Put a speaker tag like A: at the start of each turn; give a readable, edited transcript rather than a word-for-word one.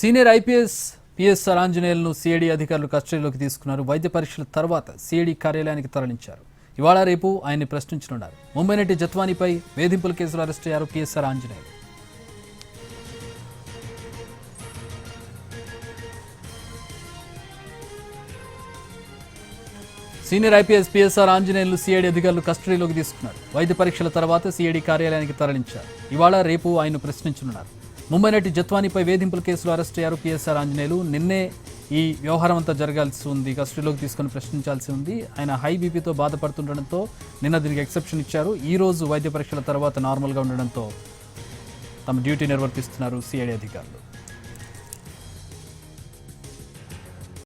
A: Senior IPS PSR ఆంజనేయులను CID అధికారులు కస్టడీలోకి తీసుకున్నారు. వైద్య పరీక్షల తర్వాత సిఐడి కార్యాలయానికి తరలించారు. ఇవాళ రేపు ఆయన్ని ప్రశ్నించనున్నారు. ముంబై నటి జత్వానీపై వేధింపుల కేసులో అరెస్ట్ అయ్యారు PSR Anjaneyulu. Senior IPS PSR Anjaneyulu CID అధికారులు కస్టడీలోకి తీసుకున్నారు. వైద్య పరీక్షల తర్వాత సిఐడి కార్యాలయానికి తరలించారు. ఇవాళ రేపు ఆయన ప్రశ్నించనున్నారు. ముంబై నటి జత్వానీపై వేధింపుల కేసులో అరెస్ట్ అయ్యారు పిఎస్ఆర్ ఆంజనేయులు. నిన్నే ఈ వ్యవహారం అంతా జరగాల్సి ఉంది, కస్టడీలోకి తీసుకొని ప్రశ్నించాల్సి ఉంది. ఆయన హై బీపీతో బాధపడుతుండడంతో నిన్న దీనికి ఎక్సెప్షన్ ఇచ్చారు. ఈ రోజు వైద్య పరీక్షల తర్వాత నార్మల్గా ఉండడంతో తమ డ్యూటీ నిర్వర్తిస్తున్నారు సిఐడి అధికారులు.